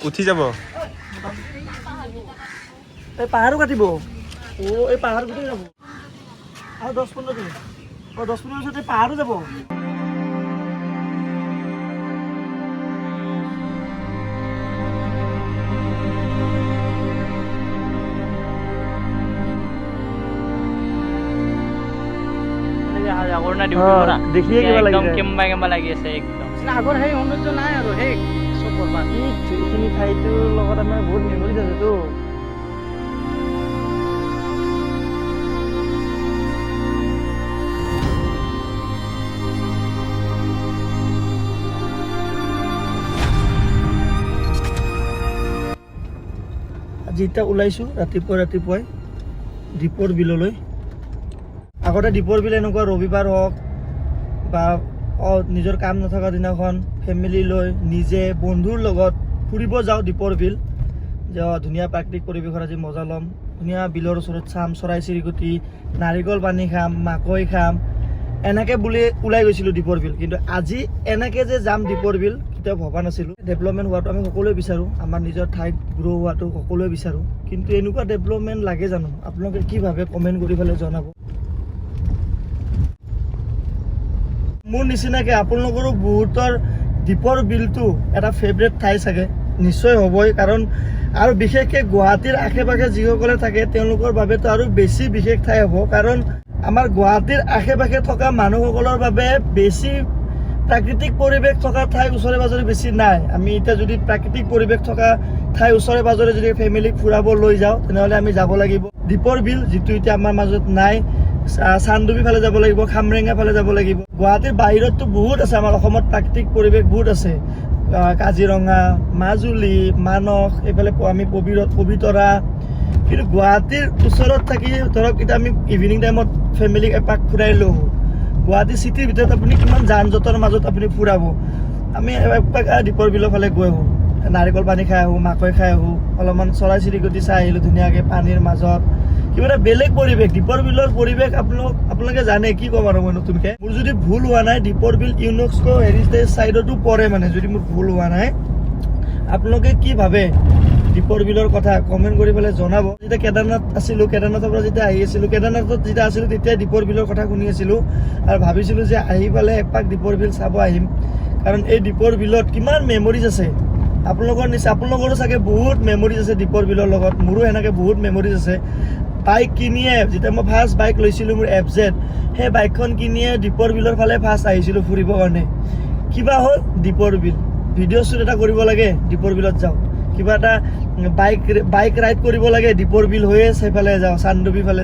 উঠি যাব এই পাহাৰো কাটিব এই পাহাৰ গোটেই যাব আৰু 10-15 দিন 10-15 পিছত এই পাহাৰো যাব দেখিয়ে কিবা লাগি যায় কেম্বা লাগি আছে একদম আগৰ সেই সৌন্দৰ্য নাই আৰু সেই চব বৰবাদ এইখিনি ঠাইটোৰ লগত আমাৰ বহুত মেমৰিজ আছেতো আজি এতিয়া ওলাইছোঁ ৰাতিপুৱাই দীপৰ বিললৈ আগতে দীপৰ বিল এনেকুৱা ৰবিবাৰ হওক বা নিজৰ কাম নথকা দিনাখন ফেমিলি লৈ নিজে বন্ধুৰ লগত ফুৰিব যাওঁ দীপৰ বিল যে ধুনীয়া প্ৰাকৃতিক পৰিৱেশৰ আজি মজা ল'ম ধুনীয়া বিলৰ ওচৰত চাম চৰাই চিৰিকটি নাৰিকল পানী খাম মাকৈ খাম এনেকৈ বুলি ওলাই গৈছিলোঁ দীপৰ বিল কিন্তু আজি এনেকৈ যে যাম দীপৰ বিল কেতিয়াও ভবা নাছিলোঁ ডেভেলপমেণ্ট হোৱাটো আমি সকলোৱে বিচাৰোঁ আমাৰ নিজৰ ঠাইত গ্ৰ' হোৱাটো সকলোৱে বিচাৰোঁ কিন্তু এনেকুৱা ডেভেলপমেণ্ট লাগে জানো আপোনালোকে কি ভাবে কমেণ্ট কৰি পেলাই জনাব মোৰ নিচিনাকৈ আপোনালোকৰো বহুতৰ দীপৰ বিলটো এটা ফেভৰেট ঠাই চাগে নিশ্চয় হ'বই কাৰণ আৰু বিশেষকৈ গুৱাহাটীৰ আশে পাশে যিসকলে থাকে তেওঁলোকৰ বাবেতো আৰু বেছি বিশেষ ঠাই হ'ব কাৰণ আমাৰ গুৱাহাটীৰ আশে পাশে থকা মানুহসকলৰ বাবে বেছি প্ৰাকৃতিক পৰিৱেশ থকা ঠাই ওচৰে পাজৰে বেছি নাই আমি এতিয়া যদি প্ৰাকৃতিক পৰিৱেশ থকা ঠাই ওচৰে পাজৰে যদি ফেমিলিক ফুৰাব লৈ যাওঁ তেনেহ'লে আমি যাব লাগিব দীপৰ বিল যিটো এতিয়া আমাৰ মাজত নাই চান্দুবি ফালে যাব লাগিব খামৰেঙা ফালে যাব লাগিব গুৱাহাটীৰ বাহিৰততো বহুত আছে আমাৰ অসমত প্ৰাকৃতিক পৰিৱেশ বহুত আছে কাজিৰঙা মাজুলী মানস এইফালে আমি পবিতৰা কিন্তু গুৱাহাটীৰ ওচৰত থাকি ধৰক এতিয়া আমি ইভিনিং টাইমত ফেমিলিক এপাক ফুৰাই লওঁ গুৱাহাটী চিটিৰ ভিতৰত আপুনি কিমান যান জঁটৰ মাজত আপুনি ফুৰাব আমি এপাক দীপৰ বিলৰ ফালে গৈ আহোঁ নাৰিকল পানী খাই আহোঁ মাকৈ খাই আহোঁ অলপমান চৰাই চিৰিকটি চাই আহিলোঁ ধুনীয়াকৈ পানীৰ মাজত কিবা এটা বেলেগ পৰিৱেশ দীপৰ বিলৰ পৰিৱেশ আপোনালোকে জানে কি ক'ম আৰু মই নতুনকৈ মোৰ যদি ভুল হোৱা নাই দীপৰ বিল ইউনেস্কো হেৰিটেজ চাইডতো পৰে মানে যদি মোৰ ভুল হোৱা নাই আপোনালোকে কি ভাবে দীপৰ বিলৰ কথা কমেণ্ট কৰি পেলাই জনাব যেতিয়া কেদাৰনাথ আছিলোঁ কেদাৰনাথৰ পৰা যেতিয়া আহি আছিলোঁ কেদাৰনাথত যেতিয়া আছিলোঁ তেতিয়া দীপৰ বিলৰ কথা শুনি আছিলোঁ আৰু ভাবিছিলোঁ যে আহি পেলাই এপাক দীপৰ বিল চাব আহিম কাৰণ এই দীপৰ বিলত কিমান মেমৰিজ আছে আপোনালোকৰো চাগে বহুত মেমৰিজ আছে দীপৰ বিলৰ লগত মোৰো সেনেকৈ বহুত মেমৰিজ আছে বাইক কিনিয়ে যেতিয়া মই ফাৰ্ষ্ট বাইক লৈছিলোঁ মোৰ FZ সেই বাইকখন কিনিয়ে দীপৰ বিলৰ ফালে ফাৰ্ষ্ট আহিছিলোঁ ফুৰিবৰ কাৰণে কিবা হ'ল দীপৰ বিল ভিডিঅ' শ্বুট এটা কৰিব লাগে দীপৰ বিলত যাওঁ কিবা এটা বাইক ৰাইড কৰিব লাগে দীপৰ বিল হৈয়ে সেইফালে যাওঁ চান্দুবি ফালে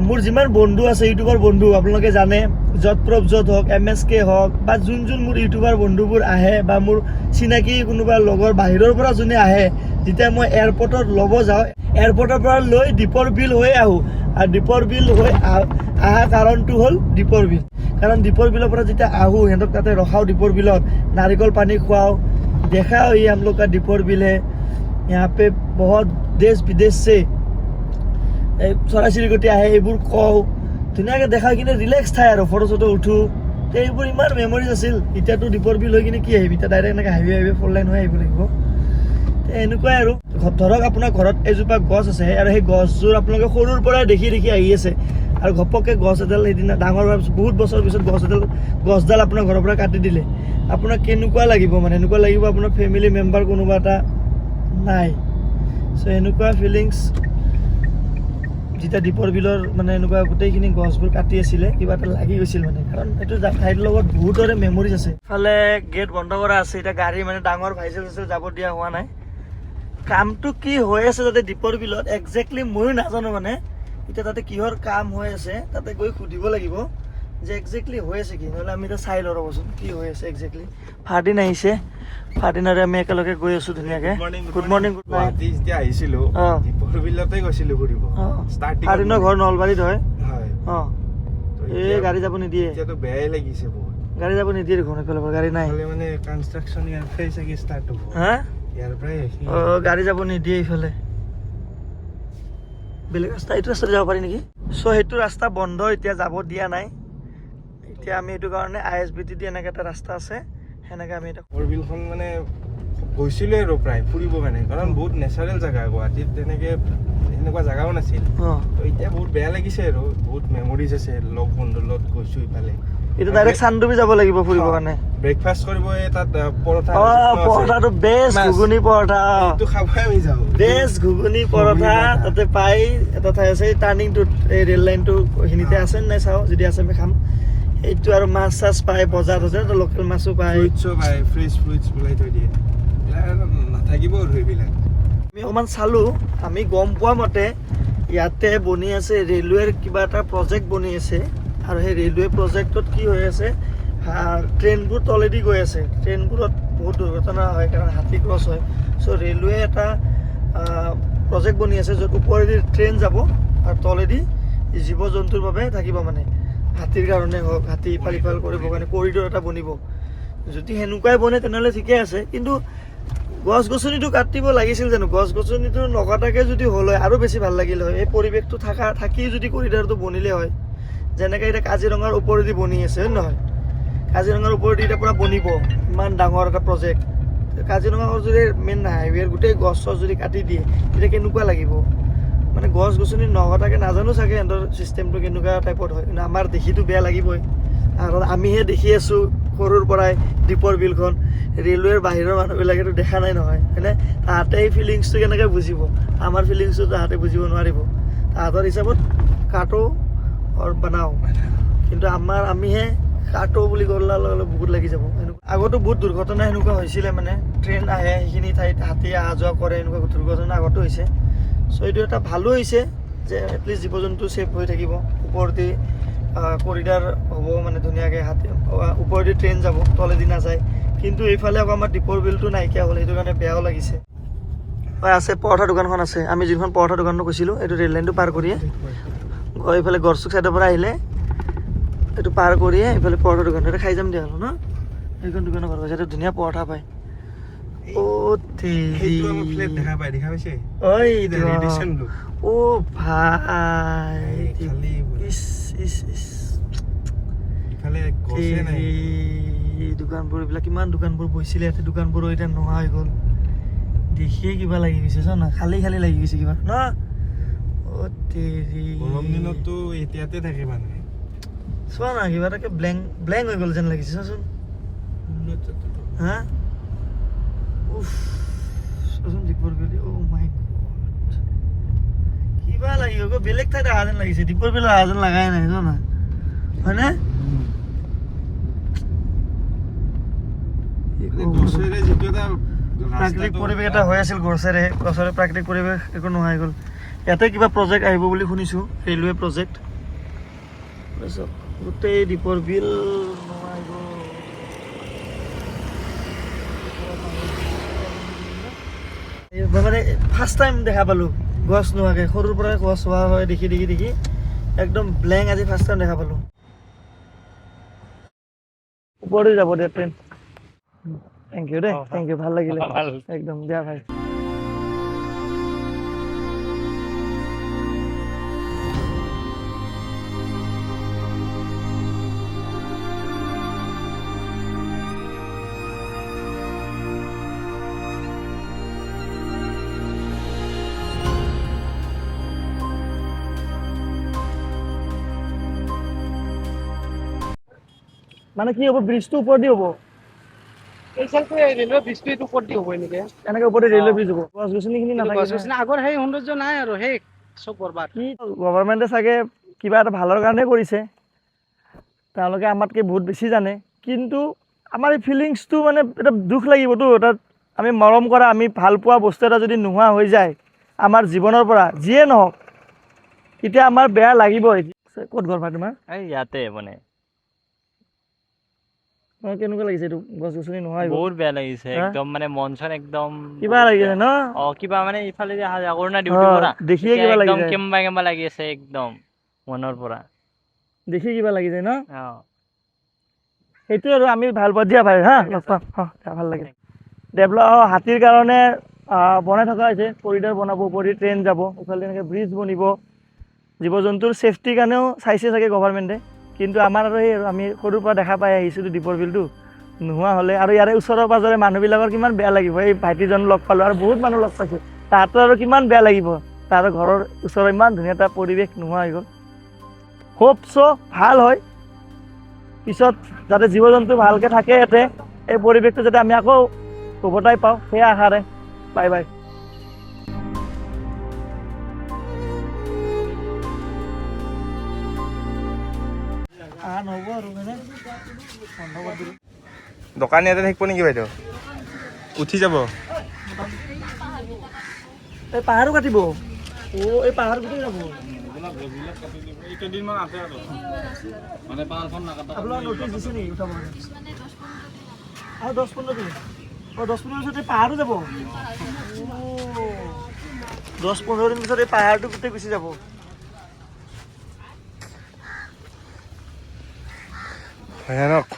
মোৰ যিমান বন্ধু আছে ইউটিউবৰ বন্ধু আপোনালোকে জানে যৎপ্ৰভজত হওক MSK হওক বা যোন মোৰ ইউটিউবাৰ বন্ধুবোৰ আহে বা মোৰ চিনাকি কোনোবা লগৰ বাহিৰৰ পৰা যোনে আহে যেতিয়া মই এয়াৰপৰ্টত ল'ব যাওঁ এয়াৰপৰ্টৰ পৰা লৈ দীপৰ বিল হৈ আহোঁ আৰু দীপৰ বিল হৈ অহা কাৰণটো হ'ল দীপৰ বিল কাৰণ দীপৰ বিলৰ পৰা যেতিয়া আহোঁ সিহঁতক তাতে ৰখাওঁ দীপৰ বিলত নাৰিকল পানী খুৱাওঁ দেখাও ये हम लोग का दीपर बिल है यहाँ पे बहुत देश विदेश से চৰাই চিৰিকটি আহে এইবোৰ কওঁ ধুনীয়াকৈ দেখাই কিনে ৰিলেক্স ঠাই আৰু ফটো চটো উঠোঁ এইবোৰ ইমান মেমৰিজ আছিল এতিয়াতো দীপৰ বিল হৈ কিনে কি আহিবি এতিয়া ডাইৰেক্ট এনেকৈ হাইৱে 4 লাইন হৈ আহিব লাগিব এনেকুৱাই আৰু ধৰক আপোনাৰ ঘৰত এজোপা গছ আছে আৰু সেই গছযোৰ আপোনালোকে সৰুৰ পৰাই দেখি আহি আছে আৰু ঘপককৈ গছ এডাল সেইদিনা ডাঙৰ হোৱাৰ পিছত বহুত বছৰ পিছত গছডাল আপোনাৰ ঘৰৰ পৰা কাটি দিলে আপোনাৰ কেনেকুৱা লাগিব মানে এনেকুৱা লাগিব আপোনাৰ ফেমিলি মেম্বাৰ কোনোবা এটা নাই চ' এনেকুৱা ফিলিংছ যেতিয়া দীপৰ বিলৰ মানে এনেকুৱা গোটেইখিনি গছবোৰ কাটি আছিলে কিবা এটা লাগি গৈছিল মানে কাৰণ এইটো ঠাইৰ লগত বহুতৰে মেমৰিজ আছে ইফালে গেট বন্ধ কৰা আছে এতিয়া গাড়ী মানে ডাঙৰ ভাইচেল যাব দিয়া হোৱা নাই কামটো কি হৈ আছে তাতে দীপৰ বিলত একজেক্টলি ময়ো নাজানো মানে এতিয়া তাতে কিহৰ কাম হৈ আছে তাতে গৈ সুধিব লাগিব যে একজেক্টলি হৈ আছে কি নহ'লে আমি এতিয়া চাই লওঁ ৰ'বচোন কি হৈ আছে একজেক্টলি ফাৰ্দিন আহিছে ফাৰ্দিনৰে আমি একেলগে গৈ আছোঁ ধুনীয়াকৈ গুড মৰ্ণিং গুড নাইট যেতিয়া আহিছিলোঁ দীপৰ বিলতে গৈছিলোঁ ফুৰিব ফাৰ্দিনৰ ঘৰ নলবাৰীত হয় অঁ এই গাড়ী যাব নিদিয়ে এতিয়াতো বেয়াই লাগিছে বহুত গাড়ী যাব নিদিয়ে দেখোন এইফালৰ পৰা গাড়ী নাই মানে কনষ্ট্ৰাকশ্যন ইয়াৰ পৰাই চাগে ষ্টাৰ্ট হ'ব হা ইয়াৰ পৰাই গাড়ী যাব নিদিয়ে এইফালে বেলেগ ৰাস্তা এইটো ৰাস্তাত যাব পাৰি নেকি চ' সেইটো ৰাস্তা বন্ধ এতিয়া যাব দিয়া নাই এতিয়া আমি এইটো কাৰণে ISBT দি এনেকৈ এটা ৰাস্তা আছে সেনেকৈ আমি এটা দীপৰ বিলখন মানে গৈছিলোঁ আৰু প্ৰায় ফুৰিব কাৰণে কাৰণ বহুত নেচাৰেল জেগা গুৱাহাটীত তেনেকে এনেকুৱা জেগাও নাছিল তো এতিয়া বহুত বেয়া লাগিছে আৰু বহুত মেমৰিজ আছে লগ বন্ধুৰ লগত গৈছোঁ ইফালে এতিয়া ডাইৰেক্ট চানডুবি যাব লাগিব ফুৰিবৰ কাৰণে ব্ৰেকফাষ্ট কৰিব তাত পৰঠা পৰঠাটো বেষ্ট ঘুগুনি পৰঠা এইটো খাবই আমি যাওঁ বেষ্ট ঘুগুনি পৰঠা তাতে পাই এটা ঠাই আছে টাৰ্ণিংটোত এই ৰেল লাইনটো সেইখিনিতে আছে নাই চাওঁ যদি আছে আমি খাম এইটো আৰু মাছ চাছ পায় বজাৰত আছে লোকেল মাছো পায় ফ্ৰুইটছো পায় ফ্ৰেছ ফ্ৰুইটছ পেলাই থৈ দিয়ে নাথাকিব আৰু সেইবিলাক আমি অকণমান চালোঁ আমি গম পোৱা মতে ইয়াতে বনি আছে ৰেলৱেৰ কিবা এটা প্ৰজেক্ট বনি আছে আৰু সেই ৰেলৱে প্ৰজেক্টত কি হৈ আছে ট্ৰেইনবোৰ তলেদি গৈ আছে ট্ৰেইনবোৰত বহুত দুৰ্ঘটনা হয় কাৰণ হাতী ক্ৰছ হয় চ' ৰেলৱে এটা প্ৰজেক্ট বনি আছে য'ত ওপৰেদি ট্ৰেইন যাব আৰু তলেদি জীৱ জন্তুৰ বাবে থাকিব মানে হাতীৰ কাৰণে হওক হাতী ইফাল সিফাল কৰিবৰ কাৰণে কৰিডৰ এটা বনিব যদি সেনেকুৱাই বনে তেনেহ'লে ঠিকে আছে কিন্তু গছ গছনিটো কাটিব লাগিছিল জানো গছ গছনিটো নকটাকৈ যদি হ'ল হয় আৰু বেছি ভাল লাগিল হয় এই পৰিৱেশটো থাকি যদি কৰিডৰটো বনিলে হয় যেনেকৈ এতিয়া কাজিৰঙাৰ ওপৰেদি বনি আছে হয় নহয় কাজিৰঙাৰ ওপৰেদি এতিয়া পূৰা বনিব ইমান ডাঙৰ এটা প্ৰজেক্ট কাজিৰঙাৰ যদি মেইন হাইৱেৰ গোটেই গছ চছ যদি কাটি দিয়ে তেতিয়া কেনেকুৱা লাগিব মানে গছ গছনি নকটাকৈ নাজানো চাগে সিহঁতৰ চিষ্টেমটো কেনেকুৱা টাইপত হয় কিন্তু আমাৰ দেখিটো বেয়া লাগিবই কাৰণ আমিহে দেখি আছোঁ সৰুৰ পৰাই দীপৰ বিলখন ৰেলৱেৰ বাহিৰৰ মানুহবিলাকেতো দেখা নাই নহয় হয়নে তাহাঁতে এই ফিলিংছটো কেনেকৈ বুজিব আমাৰ ফিলিংছটো তাহাঁতে বুজিব নোৱাৰিব তাহাঁতৰ হিচাপত কাটো আৰু বনাওঁ কিন্তু আমিহে কাটো বুলি ক'লে বহুত লাগি যাব আগতো বহুত দুৰ্ঘটনা সেনেকুৱা হৈছিলে মানে ট্ৰেইন আহে সেইখিনি ঠাইত হাতী অহা যোৱা কৰে এনেকুৱা দুৰ্ঘটনা আগতো হৈছে চ' এইটো এটা ভালো হৈছে যে এটলিষ্ট জীৱ জন্তু ছেফ হৈ থাকিব ওপৰতে কৰিডাৰ হ'ব মানে ধুনীয়াকৈ হাতী ওপৰেদি ট্ৰেইন যাব তলেদি নাযায় কিন্তু এইফালে আকৌ আমাৰ দীপৰ বিলটো নাইকিয়া হ'ল সেইটো কাৰণে বেয়াও লাগিছে হয় আছে পৰঠা দোকানখন আছে আমি যিখন পৰঠা দোকানটো কৈছিলোঁ এইটো ৰেল লাইনটো পাৰ কৰিয়ে এইফালে গড়চুক ছাইডৰ পৰা আহিলে এইটো পাৰ কৰিয়ে এইফালে পৰঠা দোকানটো খাই যাম দিয়া হ'ল ন সেইখন দোকানৰ ঘৰ কৈছে ধুনীয়া পৰঠা পায় ও ভাই দোকানবোৰ এইবিলাক কিমান দোকানবোৰ বহিছিলে ইয়াতে দোকানবোৰো এতিয়া নোহোৱা হৈ গ'ল দেখিয়ে কিবা লাগি গৈছে চোৱা না খালী লাগি গৈছে কিবা ন গৰম দিনততো এতিয়াতে থাকে মানুহে চোৱা না কিবা এটাকে ব্লেংক হৈ গ'ল যেন লাগিছে চোৱাচোন হা চোৱাচোন দীপৰ বিল মাই গড কিবা লাগি গ'ল বেলেগ ঠাইত অহা যেন লাগিছে দীপৰ বিল অহা যেন লগাই নাই চোৱা না হয়নে প্ৰাকৃতিক পৰিৱেশ এটা হৈ আছিল গছৰে প্ৰাকৃতিক পৰিৱেশ একো নোহোৱা হৈ গ'ল ইয়াতে কিবা প্ৰজেক্ট আহিব বুলি শুনিছোঁ ৰেলৱে প্ৰজেক্ট তাৰপিছত গোটেই দীপৰ বিল নোহোৱা হৈ গ'ল মানে ফাৰ্ষ্ট টাইম দেখা পালোঁ গছ নোহোৱাকৈ সৰুৰ পৰাই গছ হোৱা হয় দেখি একদম ব্লেংক আজি ফাৰ্ষ্ট টাইম দেখা পালোঁ ওপৰতে যাব দে ট্ৰেইন থেংক ইউ দেই থেংক ইউ ভাল লাগিলে একদম দিয়া ভাই মানে কি হ'ব ব্ৰিজটো ওপৰেদি হ'ব ৰেলৱে ব্ৰিজটো এইটো ওপৰত দি হ'ব এনেকে এনেকে ওপৰতে ৰেলৱে ব্ৰিজ হ'ব গছ গছনিখিনি নাথাকে আগৰ সেই সৌন্দৰ্য নাই আৰু সেই চব বৰবাদ কি গভৰ্ণমেণ্টে চাগে কিবা এটা ভালৰ কাৰণে কৰিছে তেওঁলোকে আমাতকৈ বহুত বেছি জানে কিন্তু আমাৰ এই ফিলিংছটো মানে এটা দুখ লাগিবতো তাত আমি মৰম কৰা আমি ভাল পোৱা বস্তু এটা যদি নোহোৱা হৈ যায় আমাৰ জীৱনৰ পৰা যিয়ে নহওক তেতিয়া আমাৰ বেয়া লাগিবই ক'ত ঘৰ ভাই তোমাৰ এই ইয়াতে মানে কেনেকুৱা লাগিছে এইটো গছ গছনি নোহোৱা বহুত বেয়া লাগিছে একদম মানে মন চন একদম কিবা লাগিছে ন কিবা মানে ইফালে যে অহা কৰো না ডিউটিৰ পৰা দেখিয়ে কিবা লাগি একদম যায় কেম্বা লাগি আছে একদম মনৰ পৰা দেখি কিবা লাগি যায় ন সেইটো আৰু আমি ভাল পাওঁ দিয়া ভাই হা লগ পাম ভাল লাগে ডেভেলপ হাতীৰ কাৰণে বনাই থকা হৈছে কৰিডৰ বনাব ওপৰেদি ট্ৰেইন যাব ইফালে এনেকৈ ব্ৰিজ বনিব জীৱ জন্তুৰ ছেফটিৰ কাৰণেও চাইছে চাগে গভৰ্ণমেণ্টে কিন্তু আমাৰ আৰু সেই আমি সৰুৰ পৰা দেখা পাই আহিছিলোঁ দীপৰ বিলটো নোহোৱা হ'লে আৰু ইয়াৰে ওচৰে পাজৰে মানুহবিলাকৰ কিমান বেয়া লাগিব এই ভাইটিজন লগ পালোঁ আৰু বহুত মানুহ লগ পাইছোঁ তাহাঁতৰ আৰু কিমান বেয়া লাগিব তাহাঁতৰ ঘৰৰ ওচৰৰ ইমান ধুনীয়া এটা পৰিৱেশ নোহোৱা হৈ গ'ল হোপ চ' ভাল হয় পিছত যাতে জীৱ জন্তু ভালকৈ থাকে ইয়াতে এই পৰিৱেশটো যাতে আমি আকৌ উভতাই পাওঁ সেই আশাৰে বাই বাই নহ'ব আৰু মানে বন্ধ কৰি দিলোঁ দোকানী ইয়াতে থাকিব নেকি বাইদেউ উঠি যাব এই পাহাৰো কাটিব এই পাহাৰ গোটেই যাব আপোনালোকে নটিচ দিছে নেকি উঠাব আৰু 10-15 দিন 10-15 পিছত এই পাহাৰো যাব 10-15 দিন পিছত এই পাহাৰটো গোটেই গুচি যাব ভয়ানক